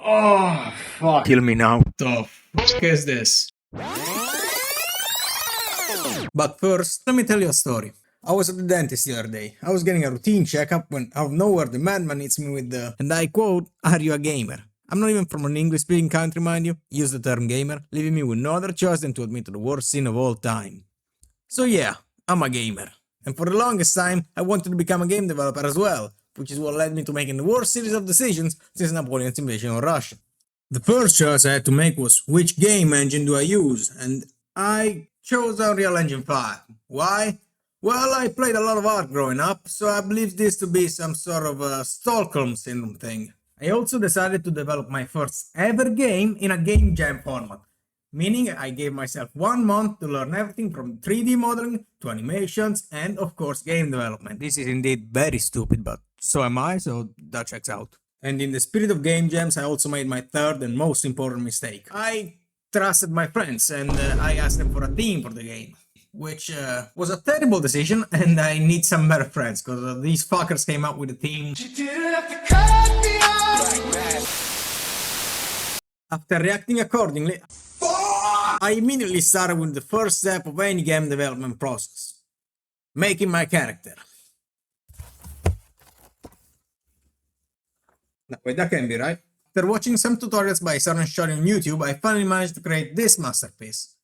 Oh, fuck. Kill me now. The fuck is this? But first, let me tell you a story. I was at the dentist the other day. I was getting a routine checkup when out of nowhere the madman hits me with the, and I quote, "Are you a gamer?" I'm not even from an English-speaking country, mind you. Use the term gamer, leaving me with no other choice than to admit to the worst sin of all time. So yeah, I'm a gamer. And for the longest time, I wanted to become a game developer as well, which is what led me to making the worst series of decisions since Napoleon's invasion of Russia. The first choice I had to make was which game engine do I use, and I chose Unreal Engine 5. Why? Well, I played a lot of art growing up, so I believe this to be some sort of a Stockholm Syndrome thing. I also decided to develop my first ever game in a game jam format, meaning I gave myself 1 month to learn everything from 3D modeling to animations and of course game development. This is indeed very stupid, but so am I, so that checks out. And in the spirit of game jams, I also made my third and most important mistake. I trusted my friends and I asked them for a theme for the game, which was a terrible decision, and I need some better friends because these fuckers came up with a theme. After reacting accordingly, I immediately started with the first step of any game development process, making my character. No, wait, that can't be right. After watching some tutorials by certain shot on YouTube, I finally managed to create this masterpiece.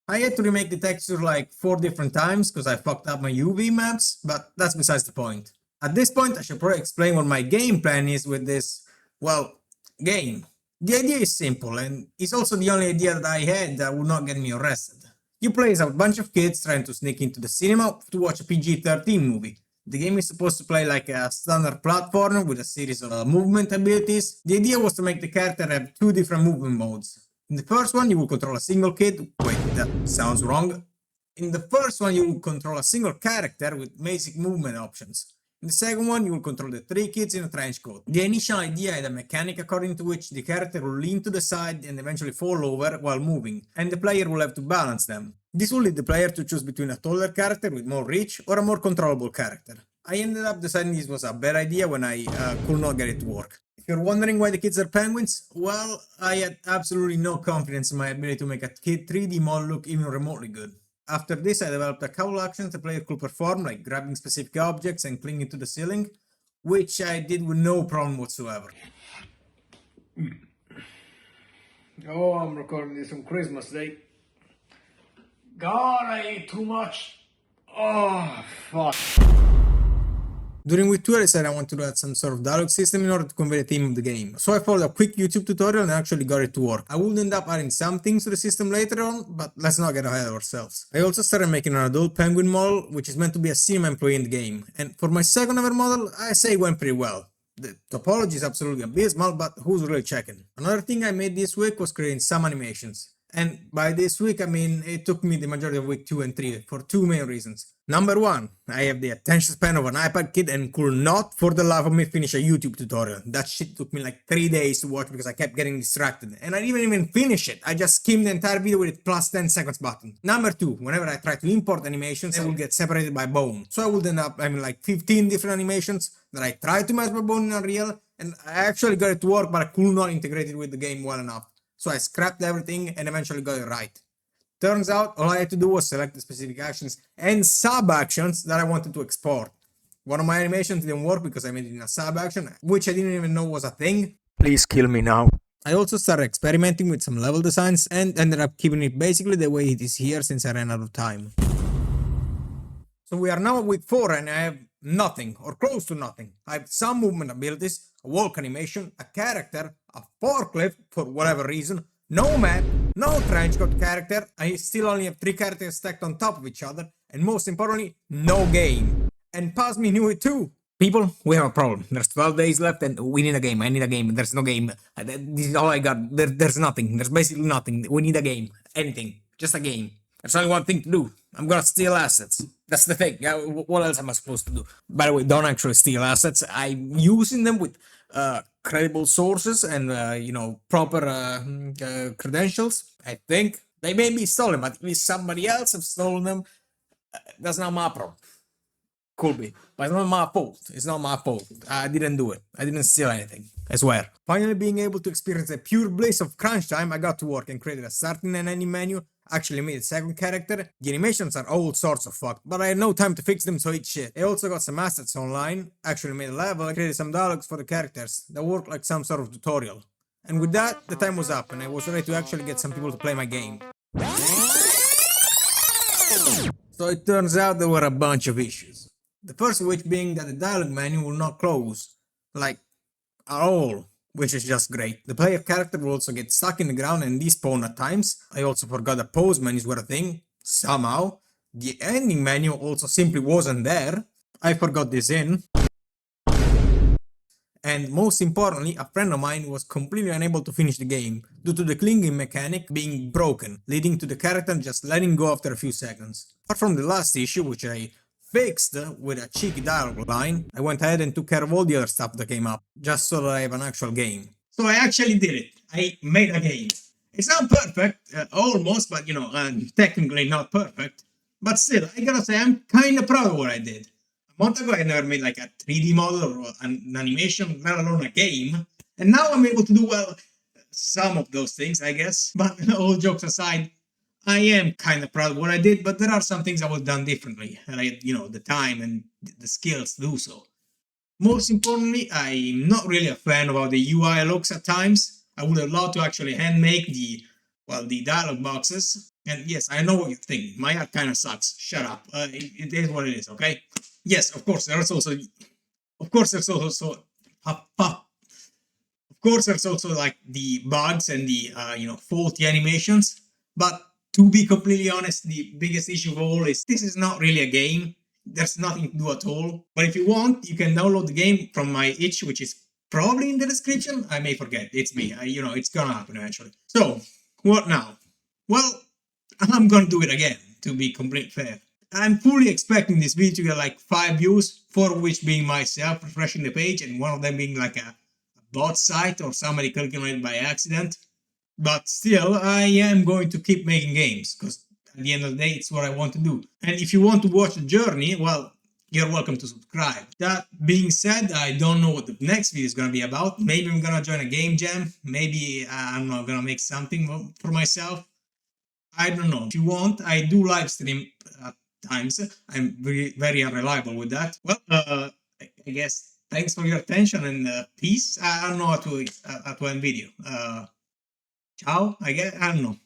I had to remake the texture like 4 different times because I fucked up my UV maps, but that's besides the point. At this point, I should probably explain what my game plan is with this, well, game. The idea is simple, and it's also the only idea that I had that would not get me arrested. You play as a bunch of kids trying to sneak into the cinema to watch a PG-13 movie. The game is supposed to play like a standard platformer with a series of movement abilities. The idea was to make the character have 2 different movement modes. In the first one, you will control a single kid. Wait, that sounds wrong. In the first one, you will control a single character with basic movement options. In the second one, you will control the 3 kids in a trench coat. The initial idea had a mechanic according to which the character will lean to the side and eventually fall over while moving, and the player will have to balance them. This will lead the player to choose between a taller character with more reach or a more controllable character. I ended up deciding this was a bad idea when I could not get it to work. If you're wondering why the kids are penguins, well, I had absolutely no confidence in my ability to make a kid 3D model look even remotely good. After this, I developed a couple actions the player could perform, like grabbing specific objects and clinging to the ceiling, which I did with no problem whatsoever. Oh, I'm recording this on Christmas Day. God, I ate too much. Oh, fuck. During week 2, I decided I wanted to add some sort of dialogue system in order to convey the theme of the game. So I followed a quick YouTube tutorial and actually got it to work. I would end up adding some things to the system later on, but let's not get ahead of ourselves. I also started making an adult penguin model, which is meant to be a cinema employee in the game. And for my second ever model, I say it went pretty well. The topology is absolutely abysmal, but who's really checking? Another thing I made this week was creating some animations. And by this week, I mean, it took me the majority of week 2 and 3 for 2 main reasons. Number 1, I have the attention span of an iPad kid and could not for the life of me finish a YouTube tutorial. That shit took me like 3 days to watch because I kept getting distracted. And I didn't even finish it. I just skimmed the entire video with the plus 10 seconds button. Number 2, whenever I try to import animations, they will get separated by bone. So I would end up having like 15 different animations that I tried to match by bone in Unreal. And I actually got it to work, but I could not integrate it with the game well enough. So I scrapped everything and eventually got it right. Turns out all I had to do was select the specific actions and sub-actions that I wanted to export. One of my animations didn't work because I made it in a sub-action, which I didn't even know was a thing. Please kill me now. I also started experimenting with some level designs and ended up keeping it basically the way it is here since I ran out of time. So we are now at week 4 and I have nothing or close to nothing. I have some movement abilities, a walk animation, a character, a forklift for whatever reason, no map, no trench coat character. I still only have 3 characters stacked on top of each other, and most importantly, no game. And past me knew it too. People, we have a problem. There's 12 days left and we need a game. I need a game. There's no game. This is all I got. There's nothing. There's basically nothing. We need a game. Anything. Just a game. There's only one thing to do. I'm gonna steal assets. That's the thing. What else am I supposed to do? By the way, don't actually steal assets. I'm using them with credible sources and proper credentials. I think they may be stolen, but if somebody else have stolen them, that's not my problem. Could be, but it's not my fault. It's not my fault. I didn't do it. I didn't steal anything. I swear. Finally being able to experience a pure bliss of crunch time, I got to work and created a starting and ending menu, actually made a second character. The animations are all sorts of fucked, but I had no time to fix them, so eat shit. I also got some assets online, actually made a level, and created some dialogues for the characters that worked like some sort of tutorial. And with that, the time was up and I was ready to actually get some people to play my game. So it turns out there were a bunch of issues. The first of which being that the dialogue menu will not close, like, at all, which is just great. The player character will also get stuck in the ground and despawn at times. I also forgot that pause menus were a thing, somehow. The ending menu also simply wasn't there. I forgot this in. And most importantly, a friend of mine was completely unable to finish the game due to the clinging mechanic being broken, leading to the character just letting go after a few seconds. Apart from the last issue, which I fixed with a cheeky dialogue line, I went ahead and took care of all the other stuff that came up, just so that I have an actual game. So I actually did it. I made a game. It's not perfect, almost, but technically not perfect. But still, I gotta say, I'm kinda proud of what I did. A month ago, I never made like a 3D model or an animation, let alone a game. And now I'm able to do, well, some of those things, I guess. But all jokes aside, I am kind of proud of what I did, but there are some things I would have done differently. And I had, the time and the skills to do so. Most importantly, I'm not really a fan of how the UI looks at times. I would have loved to actually hand make the dialog boxes. And yes, I know what you're thinking. My art kind of sucks. Shut up. It is what it is, okay? Yes, of course, there's also like the bugs and the faulty animations. But to be completely honest, the biggest issue of all is this is not really a game. There's nothing to do at all. But if you want, you can download the game from my itch, which is probably in the description. I may forget. It's me. It's gonna happen eventually. So, what now? Well, I'm gonna do it again, to be completely fair. I'm fully expecting this video to get like 5 views, 4 of which being myself refreshing the page, and one of them being like a bot site or somebody clicking on it by accident. But still, I am going to keep making games, because at the end of the day, it's what I want to do. And if you want to watch the journey, well, you're welcome to subscribe. That being said, I don't know what the next video is going to be about. Maybe I'm going to join a game jam. Maybe I'm not going to make something for myself. I don't know. If you want, I do live stream at times. I'm very, very unreliable with that. Well, I guess thanks for your attention and peace. I don't know how to end video. Ciao, I guess. I don't know.